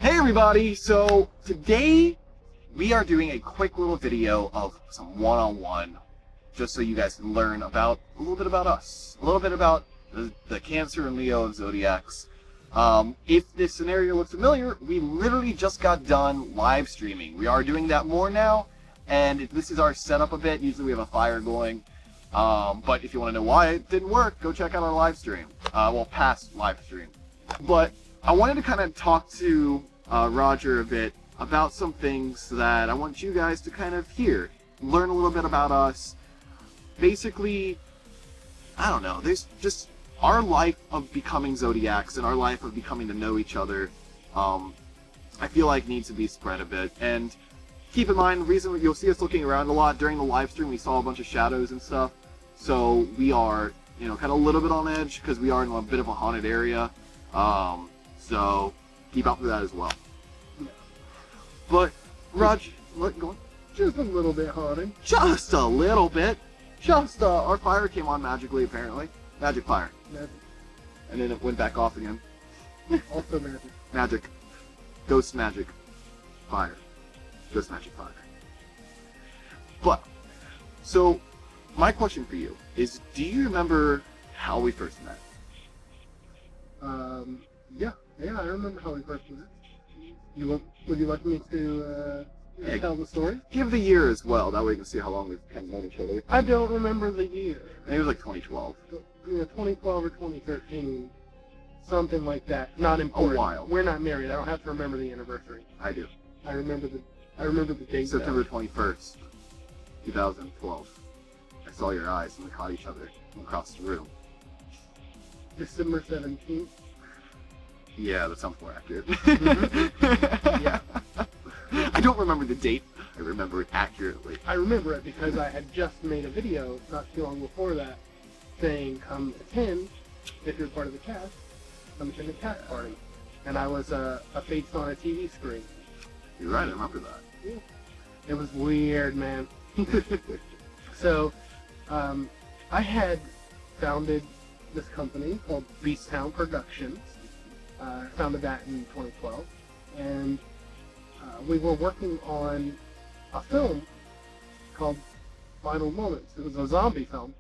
Hey everybody! So today we are doing a quick little video of some one-on-one, just so you guys can learn about a little bit about us, a little bit about the Cancer and Leo of Zodiacs. If this scenario looks familiar, we literally just got done live streaming. We are doing that more now, and this is our setup a bit. Usually we have a fire going, but if you want to know why it didn't work, go check out our live stream. Past live stream. But I wanted to kind of talk to Roger a bit about some things that I want you guys to kind of hear, learn a little bit about us. Basically, I don't know, there's just our life of becoming Zodiacs and our life of becoming to know each other, I feel like needs to be spread a bit. And keep in mind, the reason you'll see us looking around a lot during the live stream, we saw a bunch of shadows and stuff, so we are, kind of a little bit on edge because we are in a bit of a haunted area. So keep out for that as well. But Raj, go on. Just a little bit haunted. Just a little bit. Just our fire came on magically, apparently. Magic fire. Magic. And then it went back off again. Also magic. Magic. Ghost magic. Fire. Ghost magic fire. But so my question for you is, do you remember how we first met? Yeah, I remember how we first met. Would you like me to tell the story? Give the year as well, that way you can see how long we've kind of known each other. I don't remember the year. I think it was like 2012. Yeah, 2012 or 2013. Something like that. Not important. A while. We're not married. I don't have to remember the anniversary. I do. I remember the date. September 21st, 2012. I saw your eyes and we caught each other from across the room. December 17th. Yeah, that sounds more accurate. Mm-hmm. Yeah. I don't remember the date. I remember it accurately. I remember it because I had just made a video not too long before that saying, come attend, if you're part of the cast, come attend the cast party. And I was a face on a TV screen. You're right, I remember that. Yeah. It was weird, man. So, I had founded this company called Beast Town Productions. Founded that in 2012, and we were working on a film called Final Moments. It was a zombie film.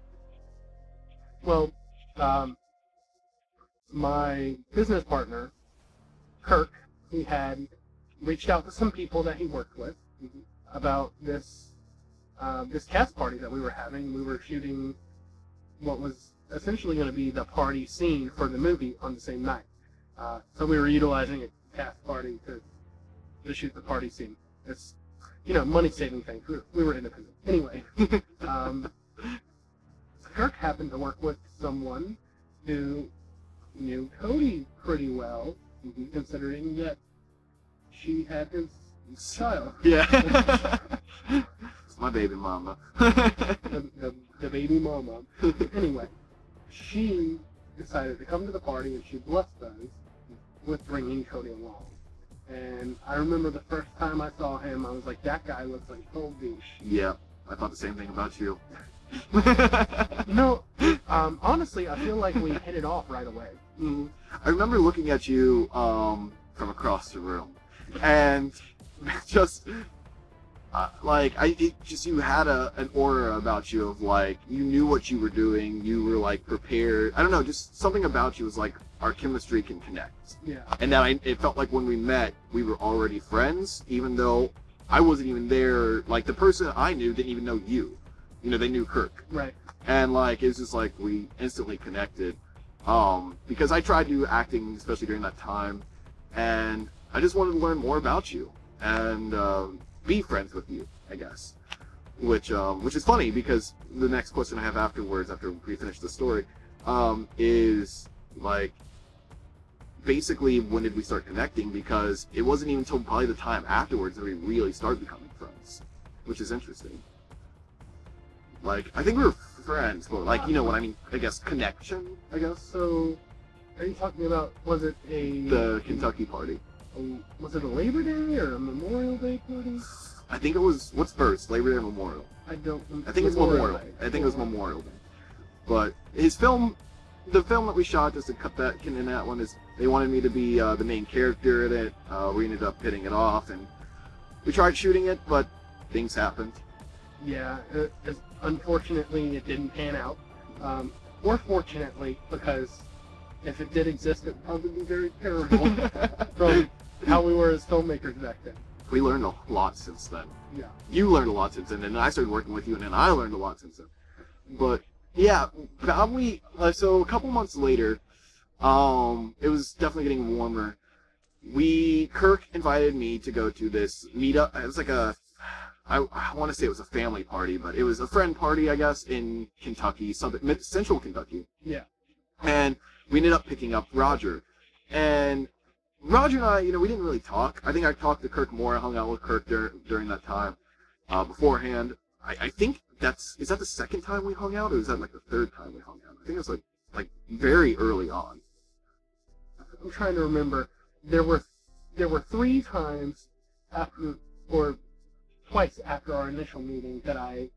Well, my business partner, Kirk, he had reached out to some people that he worked with about this cast party that we were having. We were shooting what was essentially going to be the party scene for the movie on the same night. So we were utilizing a cast party to shoot the party scene. It's, money-saving thing. We were independent. Anyway, Kirk happened to work with someone who knew Cody pretty well, considering that she had his child. Yeah. It's my baby mama. the baby mama. Anyway, she decided to come to the party, and she blessed us with bringing Cody along. And I remember the first time I saw him, I was like, that guy looks like Cody. Yeah, I thought the same thing about you. Honestly, I feel like we hit it off right away. I remember looking at you from across the room, and just you had an aura about you of like, you knew what you were doing, you were like prepared. I don't know, just something about you was like, our chemistry can connect. Yeah. And that it felt like when we met, we were already friends, even though I wasn't even there. Like, the person I knew didn't even know you. They knew Kirk. Right. And like, it was just like, we instantly connected. Because I tried to do acting, especially during that time, and I just wanted to learn more about you and be friends with you, I guess. Which is funny, because the next question I have afterwards, after we finish the story, is like, basically, when did we start connecting? Because it wasn't even until probably the time afterwards that we really started becoming friends, which is interesting. Like, I think we were friends, but like, what I mean, I guess connection, I guess. So, are you talking about, was it the Kentucky party? Was it a Labor Day or a Memorial Day party? I think it was, what's first, Labor Day or Memorial? I think it's Memorial. I think it was Memorial Day. But his film, the film that we shot, just to cut that in that one, is They wanted me to be the main character in it. We ended up hitting it off, and we tried shooting it, but things happened. Yeah, unfortunately, it didn't pan out. Or fortunately, because if it did exist, it would probably be very terrible from how we were as filmmakers back then. We learned a lot since then. Yeah. You learned a lot since then, and I started working with you, and then I learned a lot since then. But yeah, probably. So a couple months later, it was definitely getting warmer. Kirk invited me to go to this meetup. It was like I want to say it was a family party, but it was a friend party, I guess, in Kentucky, central Kentucky. Yeah. And we ended up picking up Roger. And Roger and I, we didn't really talk. I think I talked to Kirk more. I hung out with Kirk during that time. Beforehand, I think is that the second time we hung out, or is that like the third time we hung out? I think it was like very early on. I'm trying to remember. There were 3 times after, or twice after our initial meeting that I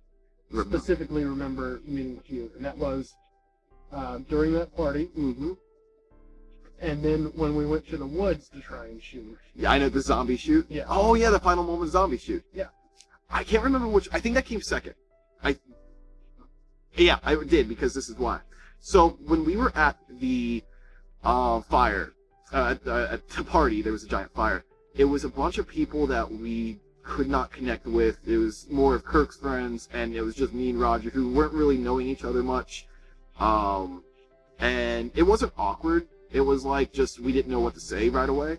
specifically remember meeting with you, and that was during that party. Mm-hmm. And then when we went to the woods to try and shoot. Yeah, I know, the zombie shoot. Yeah. Oh yeah, the final moment zombie shoot. Yeah. I can't remember which. I think that came second. Yeah, I did, because this is why. So when we were at the fire, at the party, there was a giant fire. It was a bunch of people that we could not connect with. It was more of Kirk's friends, and it was just me and Roger, who weren't really knowing each other much. And it wasn't awkward. It was like just we didn't know what to say right away.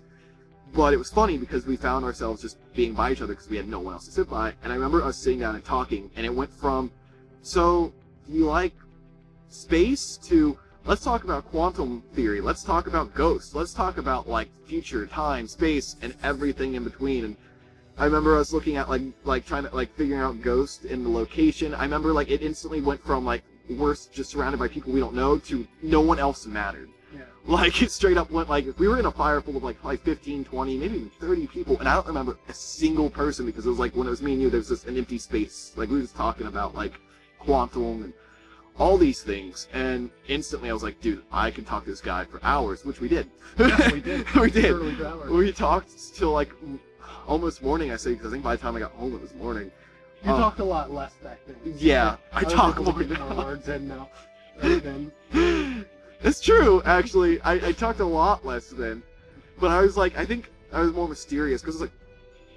But it was funny because we found ourselves just being by each other because we had no one else to sit by. And I remember us sitting down and talking, and it went from, so, do you like space, to, let's talk about quantum theory, let's talk about ghosts, let's talk about, like, future, time, space, and everything in between. And I remember us looking at, like trying to, like, figuring out ghosts in the location. I remember, like, it instantly went from, like, we're just surrounded by people we don't know to no one else mattered. Yeah. Like, it straight up went, like, if we were in a fire full of, like 15, 20, maybe even 30 people, and I don't remember a single person, because it was, like, when it was me and you, there was just an empty space. Like, we were just talking about, like, quantum and all these things, and instantly I was like, dude, I could talk to this guy for hours, which we did. Yeah, we did. We did. Literally for hours. We talked till, like, almost morning, I say, because I think by the time I got home, it was morning. You talked a lot less back then. Yeah, I talk more more to get now. more words in now. Right then. It's true, actually. I talked a lot less then. But I was like, I think I was more mysterious, because it was like,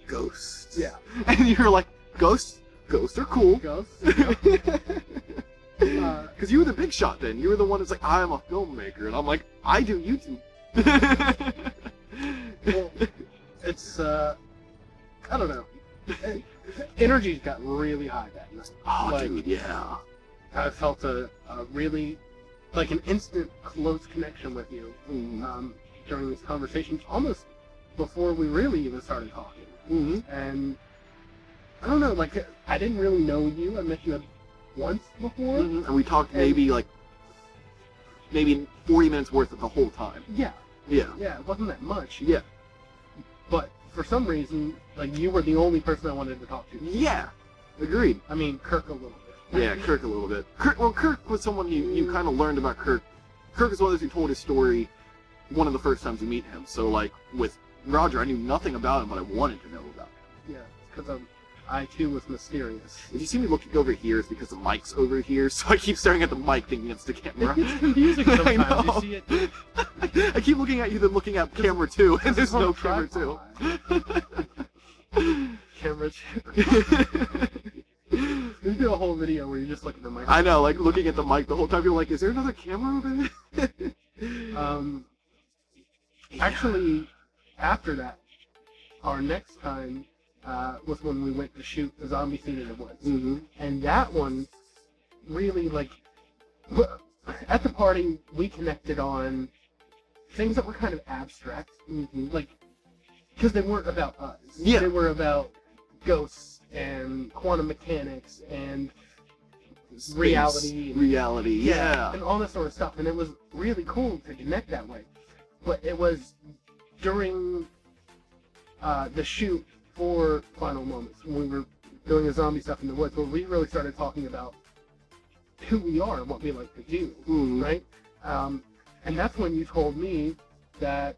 ghosts. Yeah. And you're like, ghosts? Ghosts are cool. Ghosts? Because you were the big shot then. You were the one that's like, I'm a filmmaker. And I'm like, I do YouTube. Well, it's, I don't know. Energy's got really high back then. Oh, like, dude, yeah. I felt a really, like, an instant close connection with you during these conversations, almost before we really even started talking. Mm-hmm. And I don't know, like, I didn't really know you. I met you once before. Mm-hmm. And we talked maybe 40 minutes worth of the whole time. Yeah. Yeah. Yeah, it wasn't that much. Yeah. But for some reason, like, you were the only person I wanted to talk to. Yeah. Agreed. I mean, Kirk a little bit. Yeah, Kirk a little bit. Kirk was someone you kind of learned about Kirk. Kirk is one of those who told his story one of the first times you meet him. So, like, with Roger, I knew nothing about him, but I wanted to know about him. Yeah, because I, too, was mysterious. If you see me looking over here, it's because the mic's over here, so I keep staring at the mic thinking it's the camera. It gets confusing sometimes. I know. You see it? I keep looking at you, then looking at camera 2, and there's no camera 2. Camera 2. We do a whole video where you just look at the mic. I know, like, looking at the mic the whole time, you're like, is there another camera over there? Actually, after that, our next time was when we went to shoot the zombie scene in the woods. Mm-hmm. And that one really, like, at the party, we connected on things that were kind of abstract. Mm-hmm. Like, because they weren't about us. Yeah. They were about ghosts and quantum mechanics and reality. Reality, yeah. And all this sort of stuff. And it was really cool to connect that way. But it was during the shoot for Final Moments, when we were doing the zombie stuff in the woods, where we really started talking about who we are and what we like to do, right? And that's when you told me that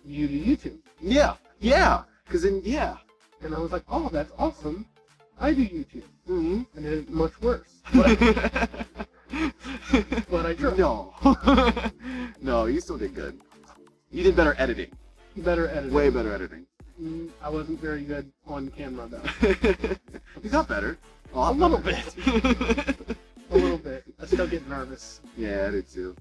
you do YouTube. Yeah, because then, yeah. And I was like, oh, that's awesome. I do YouTube. Mm-hmm. And it's much worse. But, but I tried. No. No, you still did good. You did better editing. Better editing. Way better editing. I wasn't very good on camera, though. You got better. A little bit. A little bit. I still get nervous. Yeah, I do too.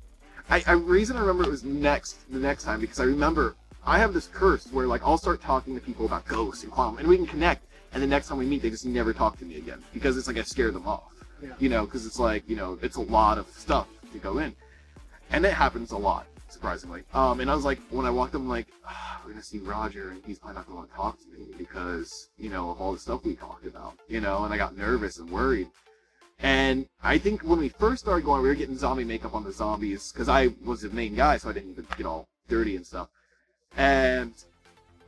Reason I remember it was the next time, because I remember I have this curse where, like, I'll start talking to people about ghosts and quantum, and we can connect, and the next time we meet, they just never talk to me again, because it's like I scare them off. Yeah. You know, because it's like, you know, it's a lot of stuff to go in. And it happens a lot, surprisingly. And I was like, when I walked up, I'm like, we're going to see Roger, and he's probably not going to want to talk to me because, you know, of all the stuff we talked about, you know, and I got nervous and worried. And I think when we first started going, we were getting zombie makeup on the zombies, because I was the main guy, so I didn't even get all dirty and stuff. And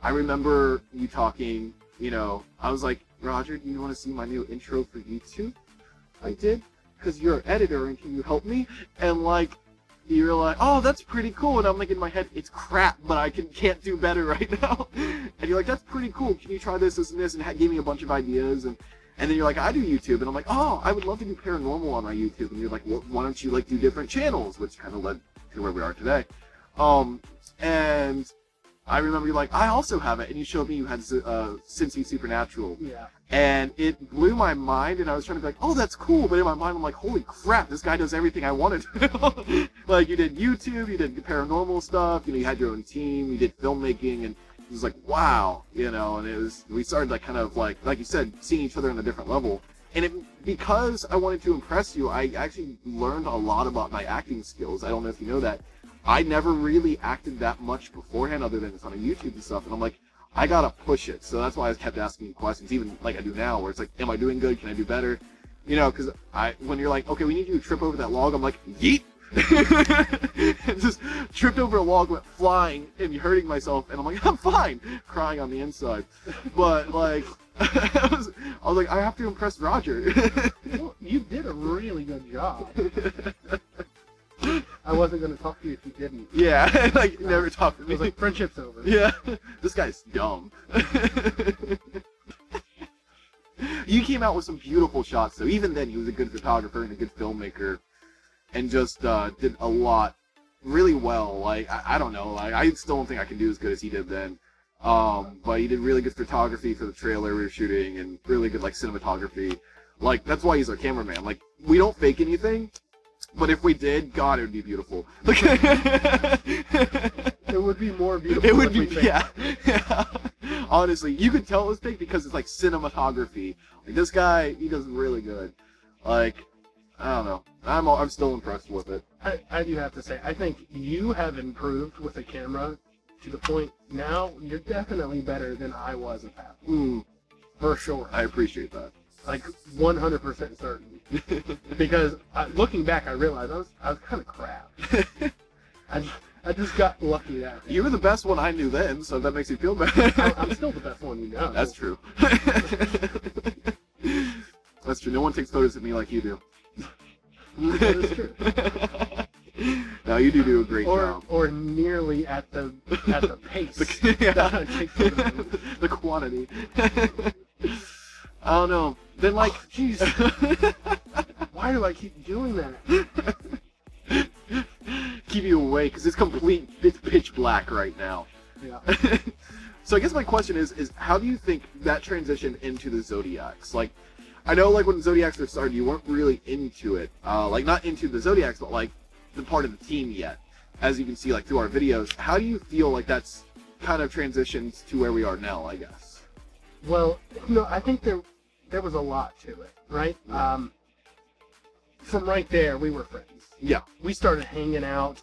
I remember you talking, you know, I was like, Roger, do you want to see my new intro for YouTube? I did, because you're an editor, and can you help me? And, like, you're like, oh, that's pretty cool. And I'm like, in my head, it's crap, but I can't do better right now. And you're like, that's pretty cool. Can you try this, this, and this? And gave me a bunch of ideas. And then you're like, I do YouTube. And I'm like, oh, I would love to do paranormal on my YouTube. And you're like, well, why don't you, like, do different channels? Which kind of led to where we are today. And I remember you're like, I also have it. And you showed me you had Cincy Supernatural. Yeah. And it blew my mind, and I was trying to be like, oh, that's cool. But in my mind, I'm like, holy crap, this guy does everything I wanted to do. Like, you did YouTube, you did paranormal stuff, you know, you had your own team, you did filmmaking, and it was like, wow, you know, and we started, like, kind of, like you said, seeing each other on a different level. And because I wanted to impress you, I actually learned a lot about my acting skills. I don't know if you know that. I never really acted that much beforehand other than it's on YouTube and stuff, and I'm like, I gotta push it. So that's why I kept asking you questions, even like I do now, where it's like, am I doing good? Can I do better? You know, because when you're like, okay, we need you to trip over that log, I'm like, yeet! Just tripped over a log, went flying, and hurting myself, and I'm like, I'm fine! Crying on the inside. But, like, I was like, I have to impress Roger. Well, you did a really good job. I wasn't going to talk to you if you didn't. Yeah, like, never talk to me. It was like, friendship's over. Yeah, this guy's dumb. You came out with some beautiful shots, though. Even then, he was a good photographer and a good filmmaker, and just did a lot really well. Like, I don't know, like, I still don't think I can do as good as he did then. But he did really good photography for the trailer we were shooting, and really good, like, cinematography. Like, that's why he's our cameraman. Like, we don't fake anything. But if we did, God, it would be beautiful. It would be more beautiful. It would be, yeah. Honestly, you could tell it was fake because it's like cinematography. Like, this guy, he does really good. Like, I don't know. I'm still impressed with it. I do have to say, I think you have improved with the camera to the point now you're definitely better than I was at that. For sure. I appreciate that. Like 100% certain. Because looking back, I realized I was kind of crap. I just got lucky that day. You were the best one I knew then, so that makes me feel better. I'm still the best one you know. That's true. That's true. No one takes photos of me like you do. That is true. No, you do a great job. Or nearly at the pace Yeah. that I take photos of. The quantity. I don't know. Then, like, jeez. Why do I keep doing that? Keep you awake, because it's pitch black right now. Yeah. So I guess my question is how do you think that transitioned into the Zodiacs? Like, I know, like, when Zodiacs first started, you weren't really into it. Like, not into the Zodiacs, but, like, the part of the team yet. As you can see, like, through our videos. How do you feel like that's kind of transitioned to where we are now, I guess? Well, no, I think there was a lot to it, right? Yeah. From right there, we were friends. Yeah. We started hanging out.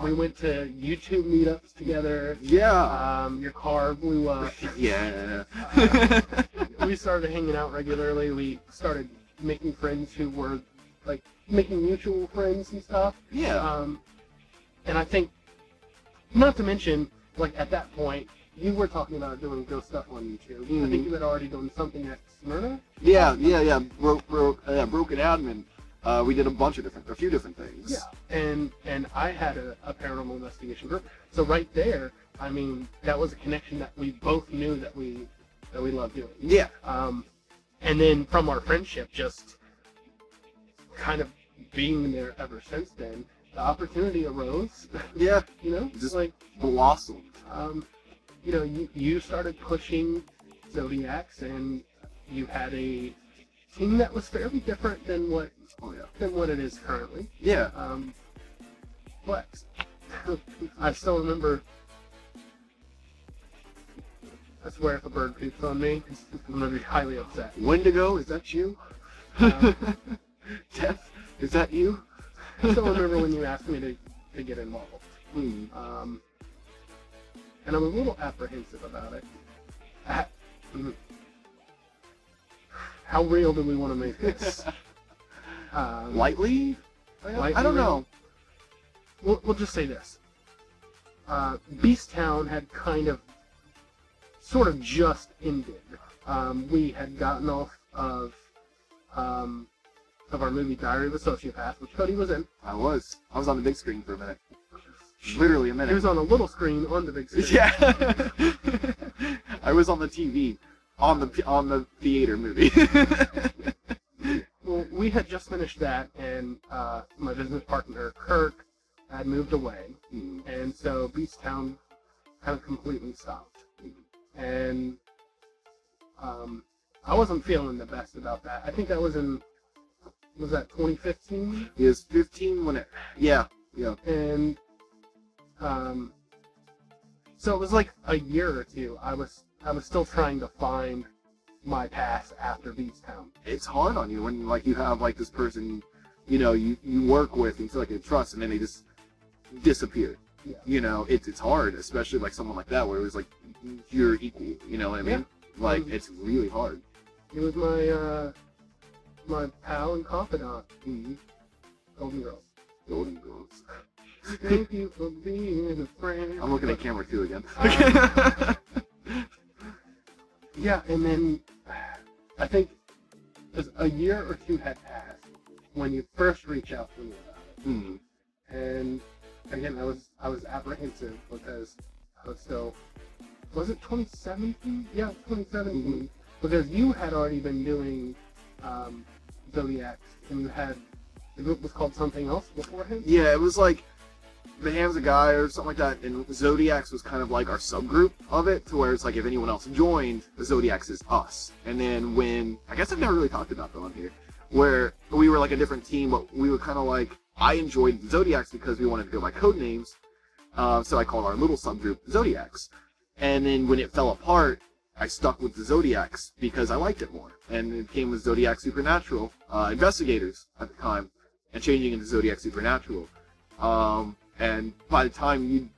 We went to YouTube meetups together. Yeah. Your car blew up. Yeah. We started hanging out regularly. We started making friends who were, like, making mutual friends and stuff. Yeah. And I think, not to mention, like, at that point, you were talking about doing ghost stuff on YouTube. I think you had already done something at Smyrna? Yeah. Broken Admin. We did a few different things. Yeah, and I had a paranormal investigation group. So right there, I mean, that was a connection that we both knew that we loved doing. Yeah. And then from our friendship, just kind of being there ever since then, the opportunity arose. Yeah. You know, Just like blossomed. you know, you started pushing Zodiacs, and you had a team that was fairly different than what it is currently. Yeah. But I still remember. I swear, if a bird poops on me, I'm gonna be highly upset. Wendigo, is that you? Death, is that you? I still remember when you asked me to get involved. Mm. And I'm a little apprehensive about it. How real do we want to make this? Lightly? I don't know. We'll just say this. Beast Town had kind of, sort of just ended. We had gotten off of our movie Diary of a Sociopath, which Cody was in. I was on the big screen for a minute. Literally a minute. He was on a little screen on the big screen. Yeah. I was on the TV on the theater movie. Well, we had just finished that, and my business partner Kirk had moved away, and so Beast Town kind of completely stopped. And I wasn't feeling the best about that. I think that was that 2015? It was 15 when it. Yeah. And so it was like a year or two. I was still trying to find my path after Beast Town. It's hard on you when like you have like this person, you know, you work with and feel like you trust, and then they just disappear. Yeah. You know, it's hard, especially like someone like that where it was like you're equal. You know what I mean? Yeah. Like it's really hard. He was my pal and confidant. Mm-hmm. Golden Girls. Golden Girls. Thank you for being a friend. I'm looking at camera 2 again. Yeah, and then I think a year or two had passed when you first reached out to me about it. Mm-hmm. And again, I was apprehensive because I was still. Was it 2017? Yeah, 2017. Mm-hmm. Because you had already been doing Zodiacs, and you had the group was called something else beforehand. Yeah, it was like the Hands of Guy or something like that, and Zodiacs was kind of like our subgroup of it, to where it's like if anyone else joined, the Zodiacs is us. And then when, I guess I've never really talked about that on here, where we were like a different team, but we were kind of like, I enjoyed the Zodiacs because we wanted to go by code names, so I called our little subgroup Zodiacs. And then when it fell apart, I stuck with the Zodiacs because I liked it more, and it came with Zodiac Supernatural Investigators at the time, and changing into Zodiac Supernatural. And by the time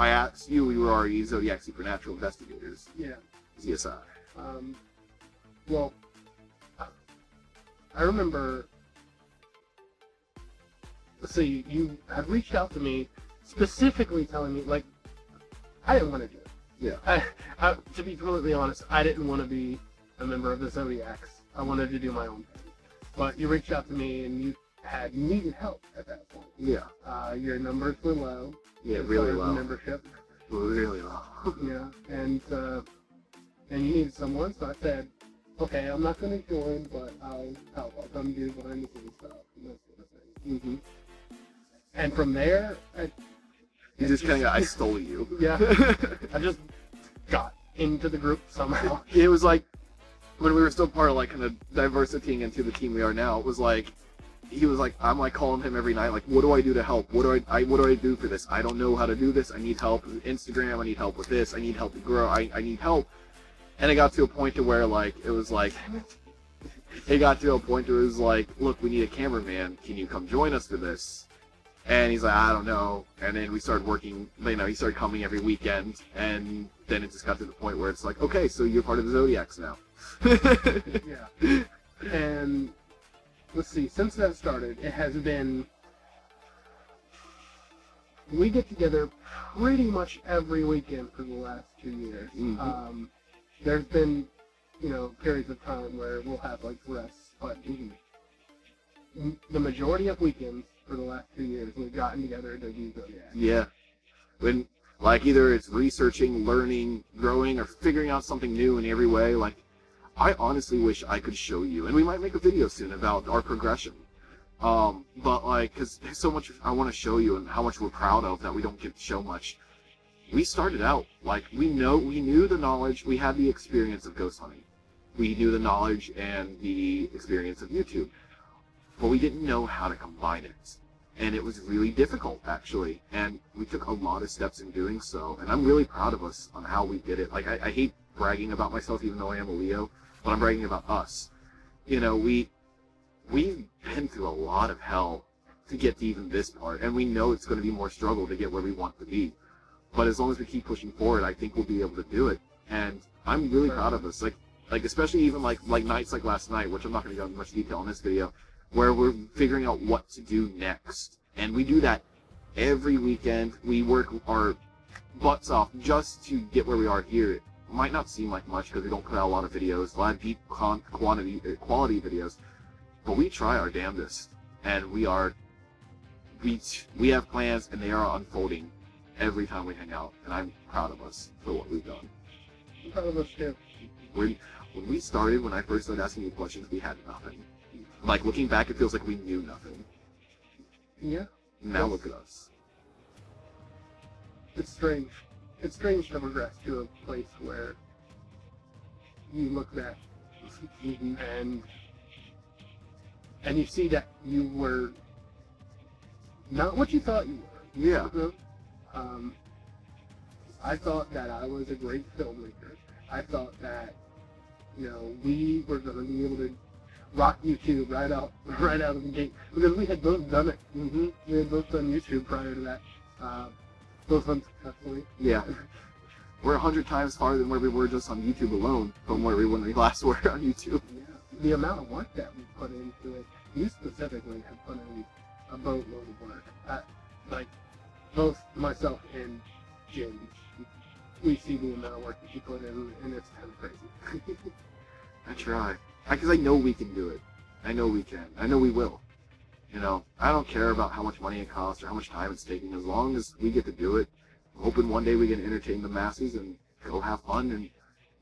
I asked you, we were already Zodiac Supernatural Investigators. Yeah. ZSI. Well, I remember. Let's see, you had reached out to me specifically telling me, like, I didn't want to do it. Yeah. To be completely honest, I didn't want to be a member of the Zodiacs. I wanted to do my own thing. But you reached out to me, and you needed help at that point. Yeah. Your numbers were low. Yeah, really low. Membership. Really low. Yeah, and you needed someone, so I said, okay, I'm not going to join, but I'll help. I'll come do behind the scenes stuff and that sort of thing. Mm-hmm. And from there, I stole you. Yeah. I just got into the group somehow. It was like, when we were still part of like kind of diversitying into the team we are now, it was like, he was like, I'm like calling him every night, like, what do I do to help? What do I do for this? I don't know how to do this. I need help with Instagram. I need help with this. I need help to grow. I need help. And it got to a point to where like, it was like, look, we need a cameraman. Can you come join us for this? And he's like, I don't know. And then we started working, he started coming every weekend. And then it just got to the point where it's like, okay, so you're part of the Zodiacs now. Yeah. And let's see, since that started, it has been, we get together pretty much every weekend for the last 2 years. Mm-hmm. There's been, periods of time where we'll have like rests, but the majority of weekends for the last 2 years, we've gotten together to do Zodiac. Yeah. When, like, either it's researching, learning, growing, or figuring out something new in every way. Like, I honestly wish I could show you, and we might make a video soon about our progression. But, like, because there's so much I want to show you and how much we're proud of that we don't get to show much. We started out, like, we knew the knowledge, we had the experience of ghost hunting. We knew the knowledge and the experience of YouTube. But we didn't know how to combine it. And it was really difficult, actually. And we took a lot of steps in doing so. And I'm really proud of us on how we did it. Like, I hate bragging about myself, even though I am a Leo, but I'm bragging about us. You know, we've been through a lot of hell to get to even this part. And we know it's going to be more struggle to get where we want to be. But as long as we keep pushing forward, I think we'll be able to do it. And I'm really proud of us. Like especially even like nights like last night, which I'm not going to go into much detail in this video, where we're figuring out what to do next. And we do that every weekend. We work our butts off just to get where we are here. It might not seem like much because we don't put out a lot of videos, a lot of deep quality videos, but we try our damnedest. And we have plans, and they are unfolding every time we hang out. And I'm proud of us for what we've done. I'm proud of us too. When we started, when I first started asking you questions, we had nothing. Like, looking back, it feels like we knew nothing. Yeah. Now look at us. It's strange. It's strange to progress to a place where you look back and you see that you were not what you thought you were. Yeah. I thought that I was a great filmmaker. I thought that, we were going to be able to rock YouTube right out of the gate, because we had both done it. We had both done YouTube prior to that, both unsuccessfully. Yeah. We're 100 times farther than where we were just on YouTube alone from where we when we last were on YouTube. Yeah. The amount of work that we put into it, you specifically have put in a boatload of work. Like, both myself and Jim, we see the amount of work that you put in, and it's kind of crazy. I try. Because I know we can do it. I know we can. I know we will. I don't care about how much money it costs or how much time it's taking. As long as we get to do it, I'm hoping one day we can entertain the masses and go have fun and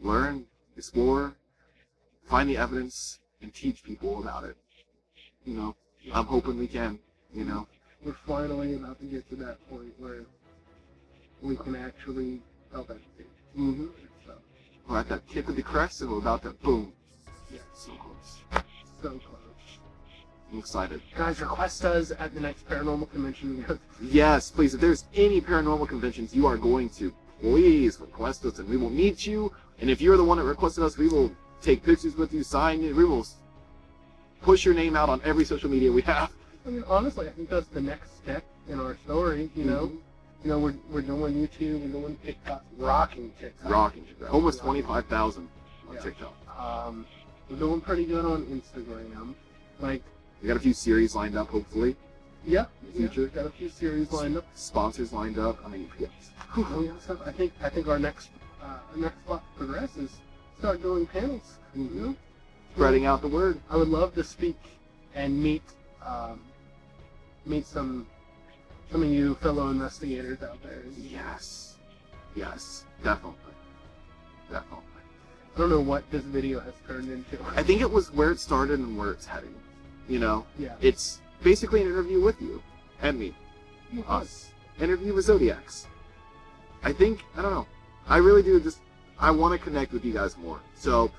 learn, explore, find the evidence, and teach people about it. I'm hoping we can, We're finally about to get to that point where we can actually help educate. So, We're at that tip of the crest and we're about to boom. yeah, So close. so close. I'm excited. Guys, request us at the next paranormal convention. Yes, please. If there's any paranormal conventions you are going to, please request us and we will meet you. And if you're the one that requested us, we will take pictures with you, sign it. We will push your name out on every social media we have. I mean, honestly, I think that's the next step in our story, we're doing YouTube, we're doing TikTok, rocking TikTok. Rocking. Almost 25,000 on TikTok. We're doing pretty good on Instagram. Like, We got a few series lined up, hopefully. yeah, Future. got a few series lined up. Sponsors lined up. I mean, yes. I think our next spot to progress is start doing panels. Spreading out the word. I would love to speak and meet some of you fellow investigators out there. Yes. Yes. Definitely. Definitely. I don't know what this video has turned into. I think it was where it started and where it's heading. Yeah. It's basically an interview with you and me. Us. Interview with Zodiacs. I don't know. I really do I want to connect with you guys more. So,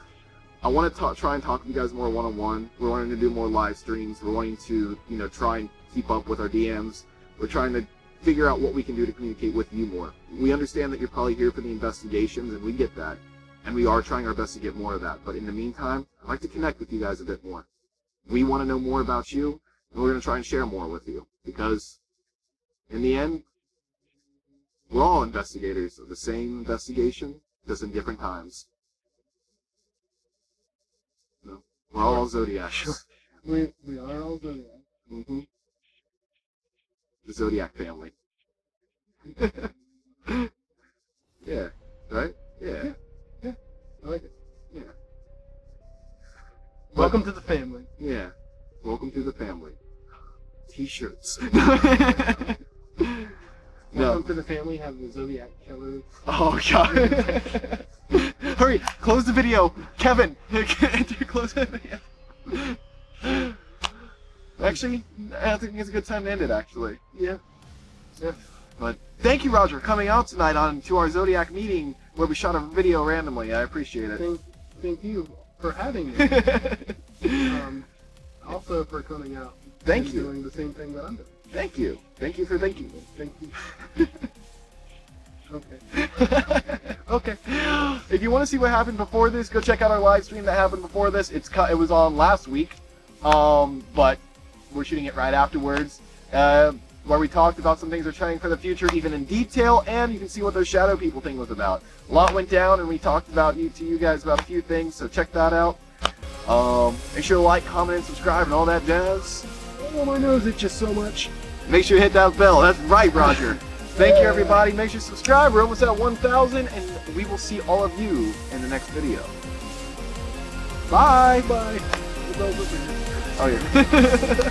I want to try and talk with you guys more one-on-one. We're wanting to do more live streams. We're wanting to, try and keep up with our DMs. We're trying to figure out what we can do to communicate with you more. We understand that you're probably here for the investigations, and we get that. And we are trying our best to get more of that. But in the meantime, I'd like to connect with you guys a bit more. We want to know more about you, and we're going to try and share more with you. Because, in the end, we're all investigators of the same investigation, just in different times. We're all Zodiacs. Sure. We are all Zodiac. The Zodiac Family. Yeah. Right? Yeah. Yeah. I like it. Yeah. Welcome to the family. Yeah. Welcome to the family. T-shirts. Welcome to the family. Have the Zodiac killers. Oh god. Hurry, close the video. Kevin, close the video. Actually, I think it's a good time to end it, actually. Yeah. Yeah. But thank you, Roger, for coming out tonight to our Zodiac meeting where we shot a video randomly. I appreciate it. Thank you for having me. Also for coming out. Thank and you. Doing the same thing that I'm doing. Thank you. Thank you for thanking me. Thank you. Okay. Okay. If you want to see what happened before this, go check out our live stream that happened before this. It was on last week, but we're shooting it right afterwards, where we talked about some things we're trying for the future, even in detail, and you can see what those shadow people thing was about. A lot went down, and we talked about to you guys about a few things, so check that out. Make sure to like, comment, and subscribe, and all that jazz. Oh, my nose itches so much. Make sure you hit that bell. That's right, Roger. Thank you, everybody. Make sure to subscribe. We're almost at 1,000, and we will see all of you in the next video. Bye. Bye. Oh, yeah.